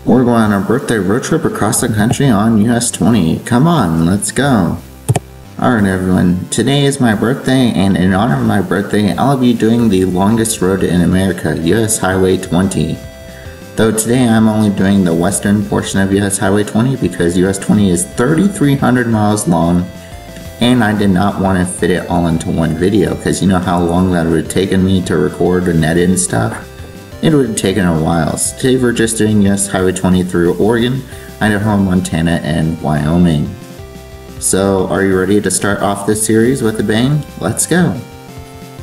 We're going on a birthday road trip across the country on US 20. Come on, let's go. Alright everyone, today is my birthday, and in honor of my birthday, I'll be doing the longest road in America, US Highway 20. Though today I'm only doing the western portion of US Highway 20 because US 20 is 3,300 miles long, and I did not want to fit it all into one video because you know how long that would have taken me to record and edit and stuff? It would have taken a while. So today we're just doing US Highway 20 through Oregon, Idaho, Montana, and Wyoming. So are you ready to start off this series with a bang? Let's go!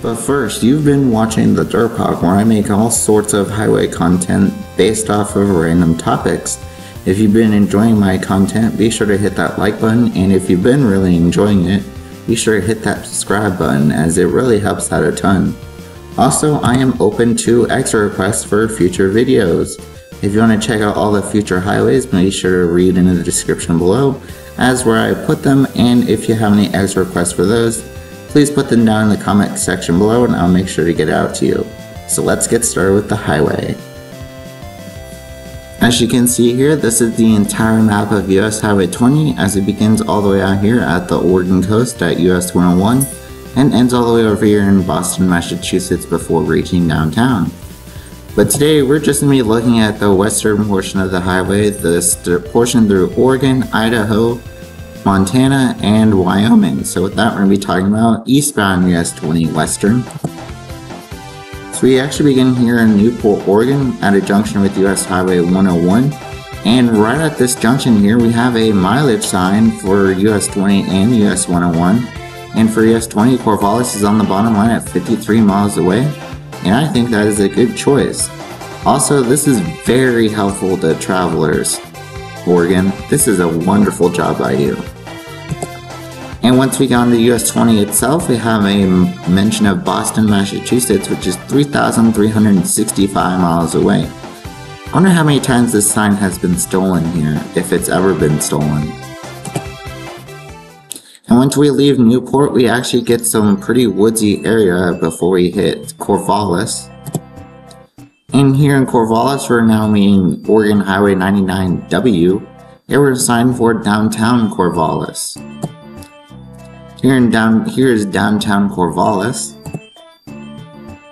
But first, you've been watching TheDerpHog, where I make all sorts of highway content based off of random topics. If you've been enjoying my content, be sure to hit that like button, and if you've been really enjoying it, be sure to hit that subscribe button as it really helps out a ton. Also, I am open to extra requests for future videos. If you want to check out all the future highways, be sure to read in the description below as where I put them, and if you have any extra requests for those, please put them down in the comment section below and I'll make sure to get it out to you. So let's get started with the highway. As you can see here, this is the entire map of US Highway 20 as it begins all the way out here at the Oregon coast at US 101 and ends all the way over here in Boston, Massachusetts before reaching downtown. But today we're just going to be looking at the western portion of the highway, this portion through Oregon, Idaho, Montana, and Wyoming. So with that, we're going to be talking about eastbound US 20 western. So we actually begin here in Newport, Oregon at a junction with US Highway 101. And right at this junction here, we have a mileage sign for US 20 and US 101. And for US 20, Corvallis is on the bottom line at 53 miles away. And I think that is a good choice. Also, this is very helpful to travelers. Oregon, this is a wonderful job by you. And once we get on the US 20 itself, we have a mention of Boston, Massachusetts, which is 3,365 miles away. I wonder how many times this sign has been stolen here, if it's ever been stolen. And once we leave Newport, we actually get some pretty woodsy area before we hit Corvallis. And here in Corvallis, we're now meeting Oregon Highway 99W. Here we're signed for downtown Corvallis. Here is downtown Corvallis.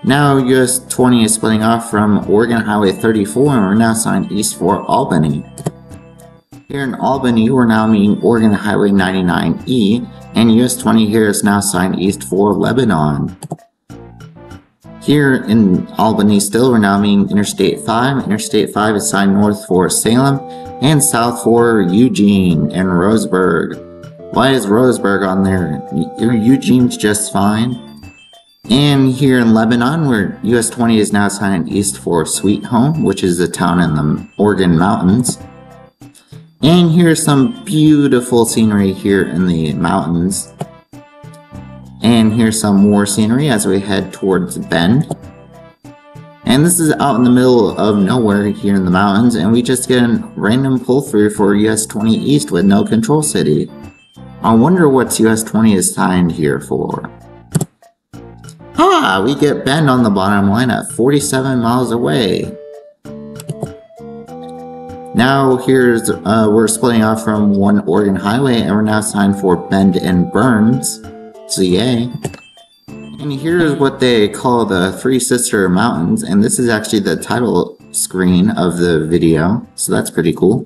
Now US 20 is splitting off from Oregon Highway 34 and we're now signed east for Albany. Here in Albany, we're now meeting Oregon Highway 99E, and US 20 here is now signed east for Lebanon. Here in Albany still, we're now meeting Interstate 5. Interstate 5 is signed north for Salem, and south for Eugene and Roseburg. Why is Roseburg on there? Eugene's just fine. And here in Lebanon, where US 20 is now signed east for Sweet Home, which is a town in the Oregon mountains. And here's some beautiful scenery here in the mountains. And here's some more scenery as we head towards Bend. And this is out in the middle of nowhere here in the mountains, and we just get a random pull through for US 20 East with no control city. I wonder what US 20 is signed here for. Ah, we get Bend on the bottom line at 47 miles away. Now here's, we're splitting off from one Oregon highway and we're now signed for Bend and Burns. So yay. And here's what they call the Three Sister Mountains, and this is actually the title screen of the video, so that's pretty cool.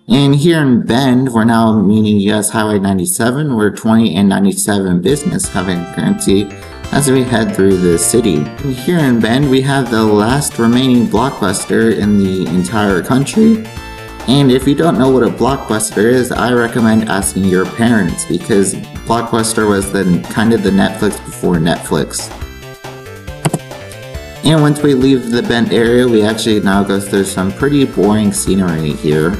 And here in Bend, we're now meeting US Highway 97, where 20 and 97 business have currency as we head through the city. And here in Bend, we have the last remaining Blockbuster in the entire country. And if you don't know what a Blockbuster is, I recommend asking your parents because Blockbuster was kind of the Netflix before Netflix. And once we leave the Bend area, we actually now go through some pretty boring scenery here.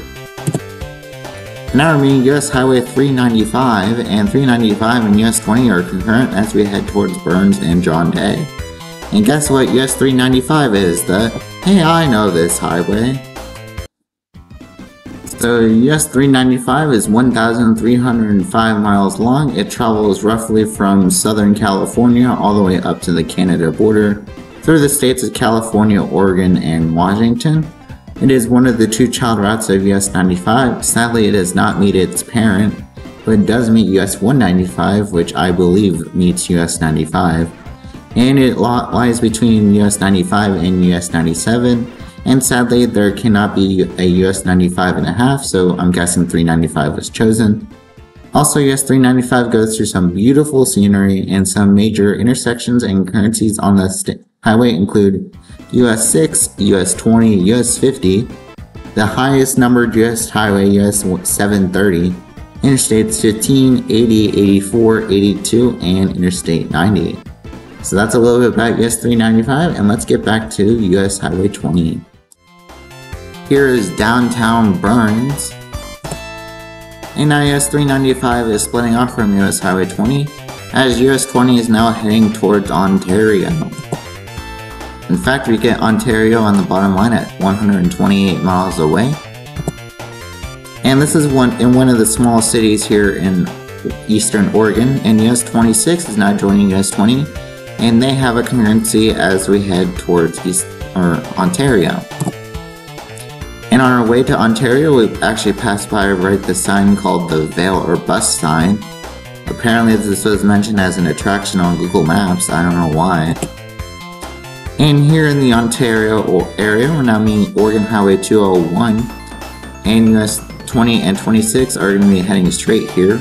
Now we're meeting US Highway 395, and 395 and US 20 are concurrent as we head towards Burns and John Day. And guess what US 395 is? Hey, I know this highway. So US 395 is 1,305 miles long. It travels roughly from Southern California all the way up to the Canada border through the states of California, Oregon, and Washington. It is one of the two child routes of US 95. Sadly, it does not meet its parent, but it does meet US 195, which I believe meets US 95. And it lies between US 95 and US 97. And sadly, there cannot be a US 95 and a half, so I'm guessing 395 was chosen. Also, US 395 goes through some beautiful scenery, and some major intersections and currencies on the highway include US 6, US 20, US 50, the highest numbered US highway, US 730, Interstates 15, 80, 84, 82, and Interstate 90. So that's a little bit about US 395, and let's get back to US Highway 20. Here is downtown Burns. And now US 395 is splitting off from US Highway 20, as US 20 is now heading towards Ontario. In fact, we get Ontario on the bottom line at 128 miles away. And this is in one of the small cities here in eastern Oregon, and US 26 is now joining US 20, and they have a concurrency as we head towards Ontario. And on our way to Ontario, we actually passed by right the sign called the Vale or Bus sign. Apparently this was mentioned as an attraction on Google Maps, I don't know why. And here in the Ontario area, we're now meeting Oregon Highway 201, and US 20 and 26 are going to be heading straight here.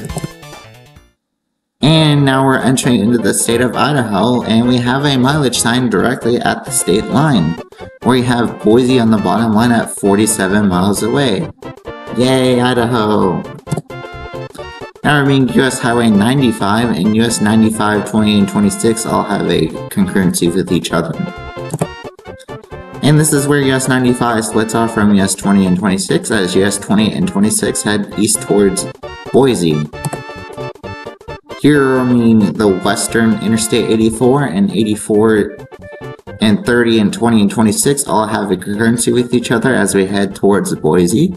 And now we're entering into the state of Idaho, and we have a mileage sign directly at the state line. We have Boise on the bottom line at 47 miles away. Yay, Idaho! Now we're meeting US Highway 95 and US 95, 20, and 26 all have a concurrency with each other. And this is where US 95 splits off from US 20 and 26, as US 20 and 26 head east towards Boise. Here, I mean, the Western Interstate 84 and 84 and 30 and 20 and 26 all have a concurrency with each other as we head towards Boise.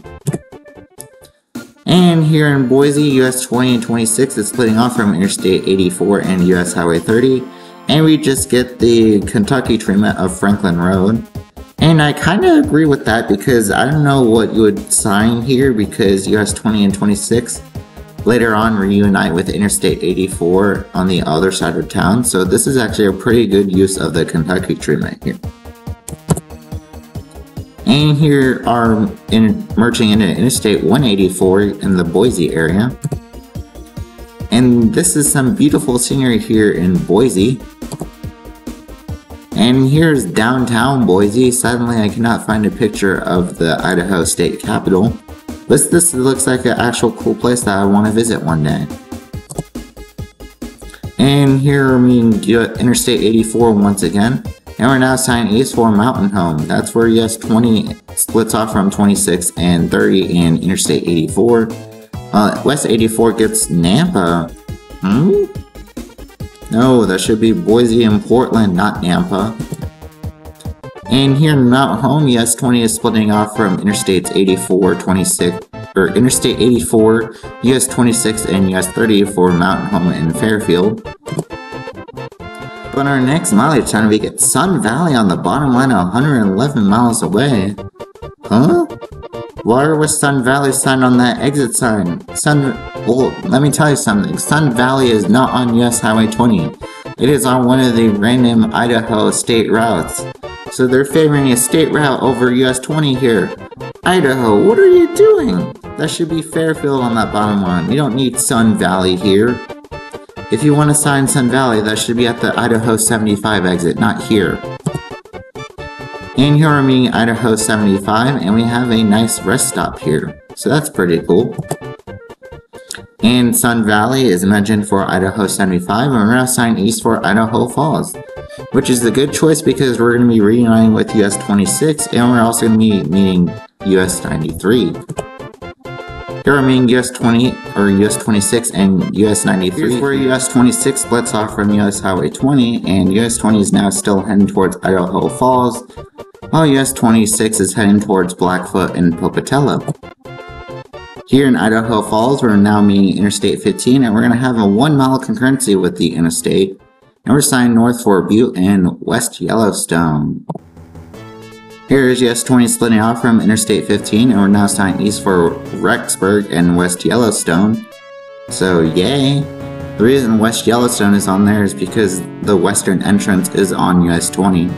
And here in Boise, US 20 and 26 is splitting off from Interstate 84 and US Highway 30, and we just get the Kentucky treatment of Franklin Road. And I kind of agree with that, because I don't know what you would sign here, because US 20 and 26 later on reunite with Interstate 84 on the other side of town, so this is actually a pretty good use of the Kentucky treatment here. And here are merging into Interstate 184 in the Boise area. And this is some beautiful scenery here in Boise. And here's downtown Boise. Suddenly I cannot find a picture of the Idaho State Capitol. But this looks like an actual cool place that I want to visit one day. And here we Interstate 84 once again. And we're now signing east for Mountain Home. That's where US 20 splits off from 26 and 30 and Interstate 84. West 84 gets Nampa. No, that should be Boise and Portland, not Nampa. And here in Mountain Home, US 20 is splitting off from Interstates 84, 26, or Interstate 84, US 26, and US 30 for Mountain Home in Fairfield. But our next mileage sign, we get Sun Valley on the bottom line, 111 miles away. Huh? Why was Sun Valley signed on that exit sign? Well, let me tell you something. Sun Valley is not on US Highway 20. It is on one of the random Idaho state routes. So they're favoring a state route over US 20 here. Idaho, what are you doing? That should be Fairfield on that bottom line. We don't need Sun Valley here. If you want to sign Sun Valley, that should be at the Idaho 75 exit, not here. And here we're meeting Idaho 75, and we have a nice rest stop here. So that's pretty cool. And Sun Valley is mentioned for Idaho 75, and we're now signed east for Idaho Falls, which is a good choice because we're going to be reuniting with US 26, and we're also going to be meeting US 93. Here we're meeting US 20, or US 26, and US 93. Here's where US 26 splits off from US Highway 20, and US 20 is now still heading towards Idaho Falls, while US 26 is heading towards Blackfoot and Pocatello. Here in Idaho Falls, we're now meeting Interstate 15, and we're going to have a 1 mile concurrency with the interstate, and we're signed north for Butte and West Yellowstone. Here is US 20 splitting off from Interstate 15, and we're now signed east for Rexburg and West Yellowstone. So yay! The reason West Yellowstone is on there is because the western entrance is on US 20.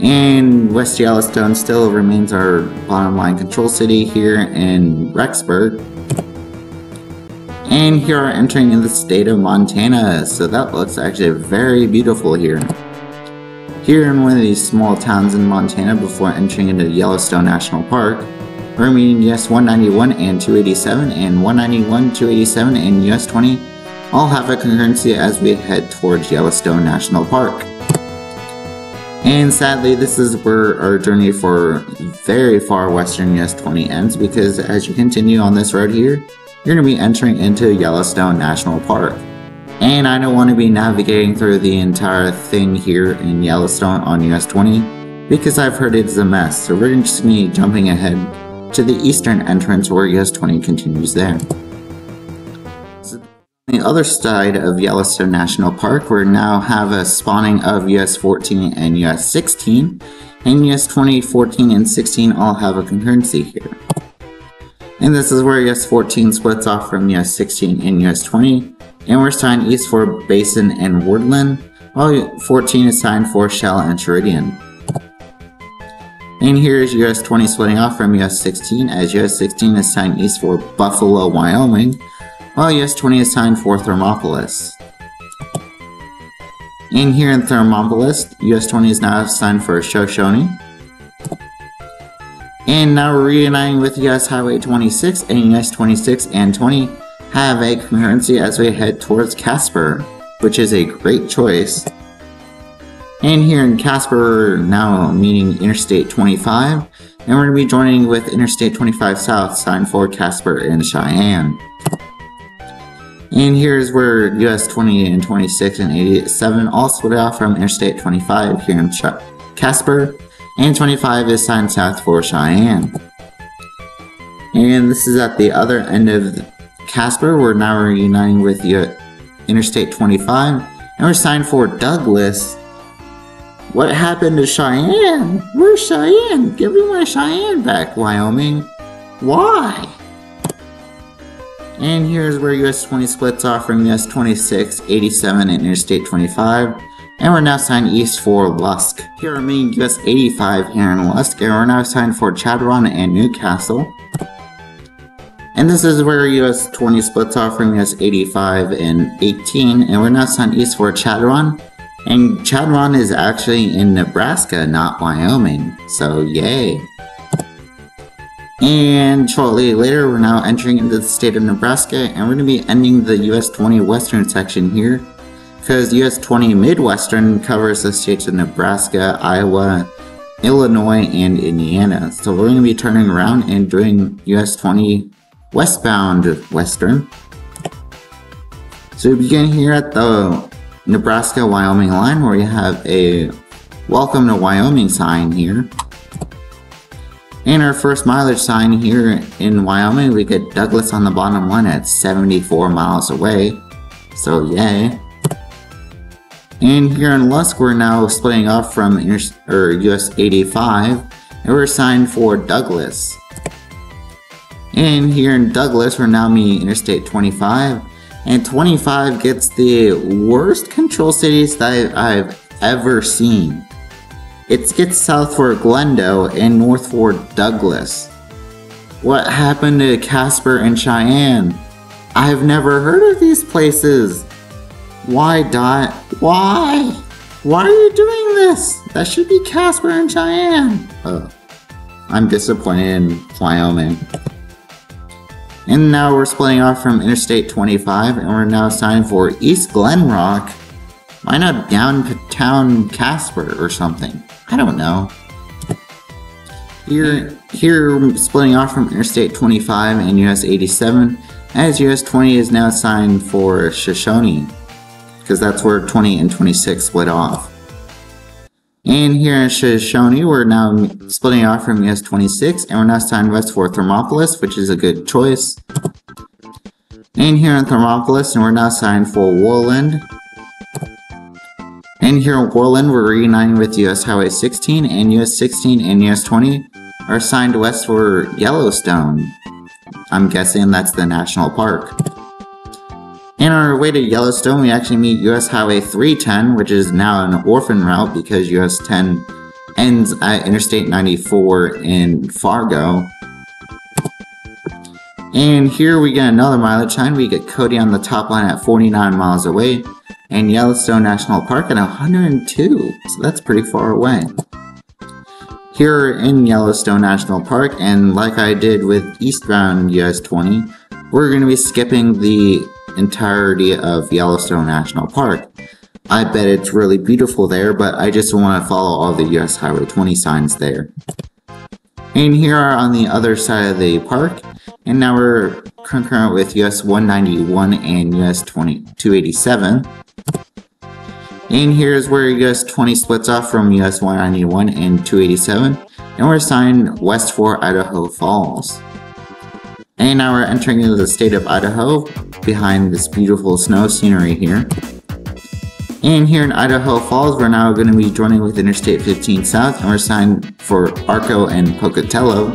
And West Yellowstone still remains our bottom line control city here in Rexburg. And here are entering in the state of Montana, so that looks actually very beautiful here. Here in one of these small towns in Montana before entering into Yellowstone National Park, we're meeting US 191 and 287, and 191, 287, and US 20 all have a concurrency as we head towards Yellowstone National Park. And sadly, this is where our journey for very far western US 20 ends, because as you continue on this road here, you're going to be entering into Yellowstone National Park. And I don't want to be navigating through the entire thing here in Yellowstone on US 20 because I've heard it's a mess, so we're just going to be jumping ahead to the eastern entrance where US 20 continues there. So on the other side of Yellowstone National Park, we now have a spawning of US 14 and US 16, and US 20, 14, and 16 all have a concurrency here. And this is where US 14 splits off from US 16 and US 20, and we're signed east for Basin and Woodland, while 14 is signed for Shell and Sheridan. And here is US 20 splitting off from US 16, as US 16 is signed east for Buffalo, Wyoming, while US 20 is signed for Thermopolis. And here in Thermopolis, US 20 is now signed for Shoshone. And now we're reuniting with US Highway 26, and US 26 and 20 have a concurrency as we head towards Casper, which is a great choice. And here in Casper, we're now meeting Interstate 25, and we're going to be joining with Interstate 25 South, signed for Casper and Cheyenne. And here's where US 20 and 26 and 87 all split off from Interstate 25 here in Casper, and 25 is signed south for Cheyenne. And this is at the other end of Casper. We're now reuniting with Interstate 25, and we're signed for Douglas. What happened to Cheyenne? Where's Cheyenne? Give me my Cheyenne back, Wyoming. Why? And here's where US 20 splits off from US 26, 87, and Interstate 25. And we're now signed east for Lusk. Here are meeting US 85 here in Lusk, and we're now signed for Chadron and Newcastle. And this is where US 20 splits off from US 85 and 18, and we're now signed east for Chadron. And Chadron is actually in Nebraska, not Wyoming, so yay. And shortly later, we're now entering into the state of Nebraska, and we're going to be ending the US 20 western section here, because US 20 Midwestern covers the states of Nebraska, Iowa, Illinois, and Indiana. So we're going to be turning around and doing US 20 westbound western. So we begin here at the Nebraska-Wyoming line, where we have a Welcome to Wyoming sign here. And our first mileage sign here in Wyoming, we get Douglas on the bottom line at 74 miles away. So yay. And here in Lusk, we're now splitting off from US 85, and we're signed for Douglas. And here in Douglas, we're now meeting Interstate 25, and 25 gets the worst control cities that I've ever seen. It gets south for Glendo and north for Douglas. What happened to Casper and Cheyenne? I've never heard of these places. Why, Dot? Why? Why are you doing this? That should be Casper and Cheyenne. Oh, I'm disappointed in Wyoming. And now we're splitting off from Interstate 25, and we're now signed for East Glen Rock. Why not downtown Casper or something? I don't know. Here we're splitting off from Interstate 25 and US 87, as US 20 is now signed for Shoshone, because that's where 20 and 26 split off. And here in Shoshone, we're now splitting off from US 26, and we're now signed west for Thermopolis, which is a good choice. And here in Thermopolis, and we're now signed for Woodland. And here in Portland, we're reuniting with US Highway 16, and US 16 and US 20 are assigned west for Yellowstone. I'm guessing that's the national park. And on our way to Yellowstone, we actually meet US Highway 310, which is now an orphan route because US 10 ends at Interstate 94 in Fargo. And here we get another mileage sign. We get Cody on the top line at 49 miles away, and Yellowstone National Park at 102, so that's pretty far away. Here in Yellowstone National Park, and like I did with eastbound US 20, we're going to be skipping the entirety of Yellowstone National Park. I bet it's really beautiful there, but I just want to follow all the US Highway 20 signs there. And here are on the other side of the park, and now we're concurrent with US 191 and US 287. And here's where US 20 splits off from US 191 and 287, and we're assigned west for Idaho Falls. And now we're entering into the state of Idaho, behind this beautiful snow scenery here. And here in Idaho Falls, we're now going to be joining with Interstate 15 South, and we're assigned for Arco and Pocatello.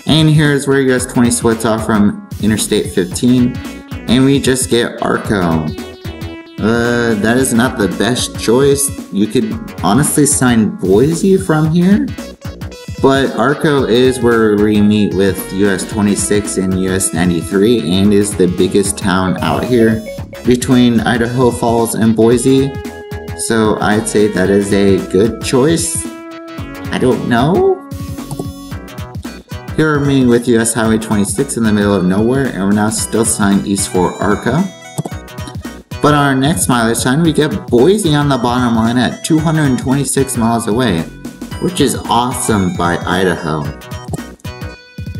And here's where US 20 splits off from Interstate 15, and we just get Arco. That is not the best choice. You could honestly sign Boise from here, but Arco is where we meet with US 26 and US 93 and is the biggest town out here between Idaho Falls and Boise, so I'd say that is a good choice. I don't know. Here we're meeting with US Highway 26 in the middle of nowhere, and we're now still signed east for Arco. But on our next mileage sign, we get Boise on the bottom line at 226 miles away, which is awesome by Idaho.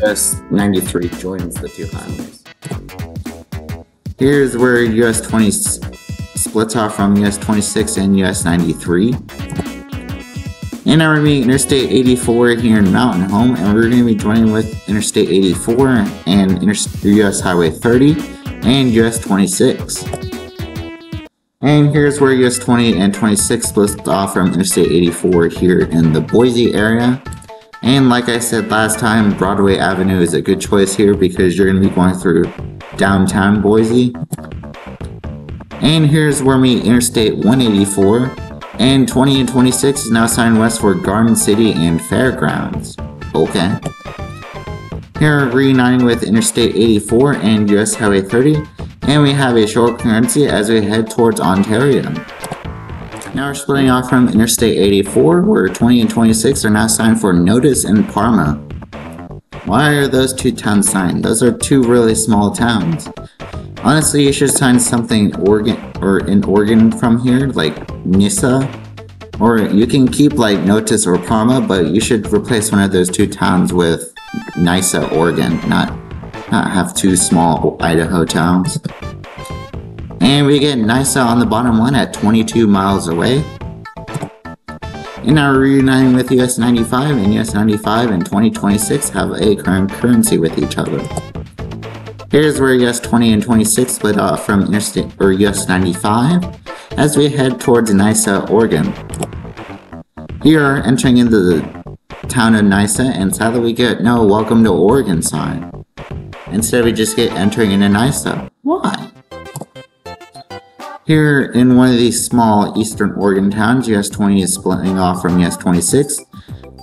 US 93 joins the two highways. Here's where US 20 splits off from US 26 and US 93. And now we're meeting Interstate 84 here in Mountain Home, and we're going to be joining with Interstate 84 and US Highway 30 and US 26. And here's where US 20 and 26 split off from Interstate 84 here in the Boise area. And like I said last time, Broadway Avenue is a good choice here because you're going to be going through downtown Boise. And here's where we meet Interstate 184, and 20 and 26 is now assigned west for Garden City and Fairgrounds. Okay. Here we're reuniting with Interstate 84 and US Highway 30. And we have a short concurrency as we head towards Ontario. Now we're splitting off from Interstate 84, where 20 and 26 are now signed for Notice and Parma. Why are those two towns signed? Those are two really small towns. Honestly, you should sign something in Oregon from here, like Nissa. Or you can keep like Notice or Parma, but you should replace one of those two towns with Nyssa, Oregon, not have two small Idaho towns. And we get Nyssa on the bottom line at 22 miles away. And now we're reuniting with US 95, and US 95 and 2026 have a concurrency with each other. Here's where US 20 and 26 split off from Interstate or US 95 as we head towards Nyssa, Oregon. Here, entering into the town of Nyssa, and sadly we get no Welcome to Oregon sign. Instead, we just get entering into Nyssa. Why? Here in one of these small eastern Oregon towns, US 20 is splitting off from US 26,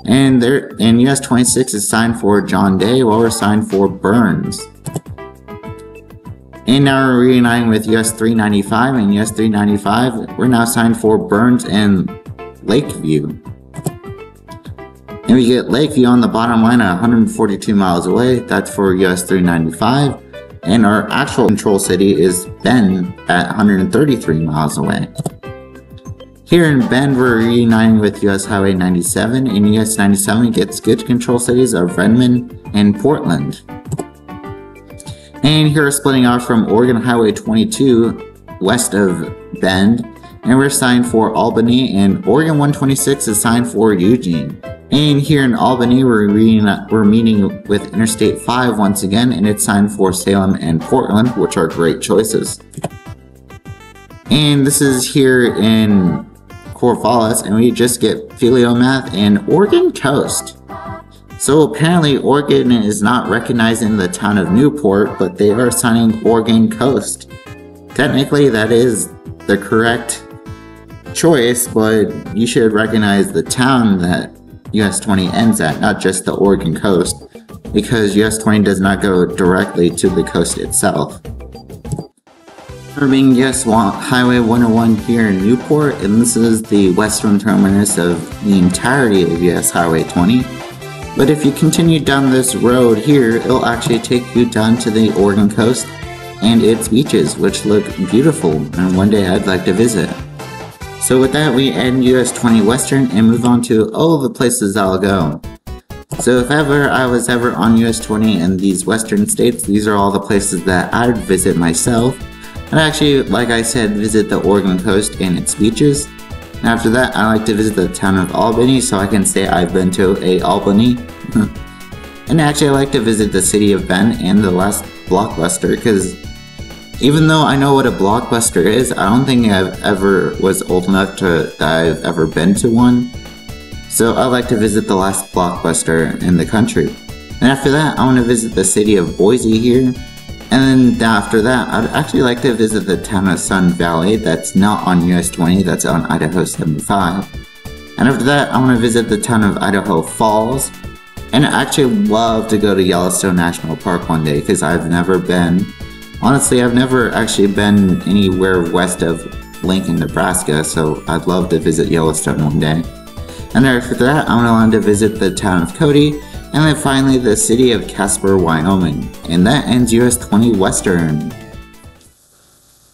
and US 26 is signed for John Day, while we're signed for Burns. And now we're reuniting with US 395, and US 395, we're now signed for Burns and Lakeview. And we get Lakeview on the bottom line at 142 miles away. That's for US 395. And our actual control city is Bend at 133 miles away. Here in Bend, we're reuniting with US Highway 97, and US 97 gets good control cities of Redmond and Portland. And here we're splitting off from Oregon Highway 22 west of Bend, and we're signed for Albany, and Oregon 126 is signed for Eugene. And here in Albany, we're meeting with Interstate 5 once again, and it's signed for Salem and Portland, which are great choices. And this is here in Corvallis, and we just get Philomath and Oregon Coast. So apparently Oregon is not recognizing the town of Newport, but they are signing Oregon Coast. Technically that is the correct choice, but you should recognize the town that US 20 ends at, not just the Oregon Coast, because US 20 does not go directly to the coast itself. We're being US Highway 101 here in Newport, and this is the western terminus of the entirety of US Highway 20. But if you continue down this road here, it'll actually take you down to the Oregon coast and its beaches, which look beautiful, and one day I'd like to visit. So with that, we end US 20 Western and move on to all the places I'll go. So if ever I was ever on US 20 in these western states, these are all the places that I'd visit myself. And actually, like I said, visit the Oregon coast and its beaches. And after that, I like to visit the town of Albany, so I can say I've been to Albany. And actually, I like to visit the city of Bend and the last Blockbuster, because even though I know what a Blockbuster is, I don't think I've ever was old enough that I've ever been to one. So I like to visit the last Blockbuster in the country. And after that, I want to visit the city of Boise here. And then after that, I'd actually like to visit the town of Sun Valley. That's not on US 20, that's on Idaho 75. And after that, I want to visit the town of Idaho Falls. And I actually love to go to Yellowstone National Park one day, because I've never been. Honestly, I've never actually been anywhere west of Lincoln, Nebraska, so I'd love to visit Yellowstone one day. And after that, I want to visit the town of Cody, and then finally the city of Casper, Wyoming. And that ends US 20 Western.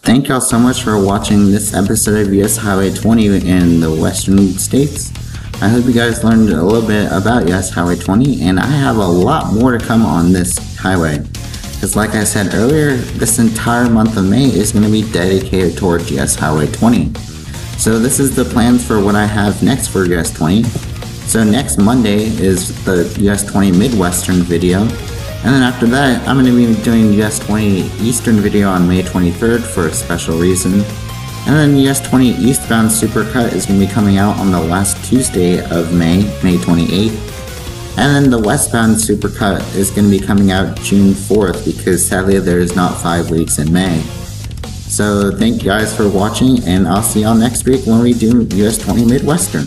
Thank y'all so much for watching this episode of US Highway 20 in the western states. I hope you guys learned a little bit about US Highway 20, and I have a lot more to come on this highway. Because like I said earlier, this entire month of May is going to be dedicated towards US Highway 20. So this is the plans for what I have next for US 20. So next Monday is the US 20 Midwestern video. And then after that, I'm going to be doing US 20 Eastern video on May 23rd for a special reason. And then US 20 Eastbound Supercut is going to be coming out on the last Tuesday of May, May 28th. And then the Westbound Supercut is going to be coming out June 4th, because sadly there is not 5 weeks in May. So thank you guys for watching, and I'll see y'all next week when we do US 20 Midwestern.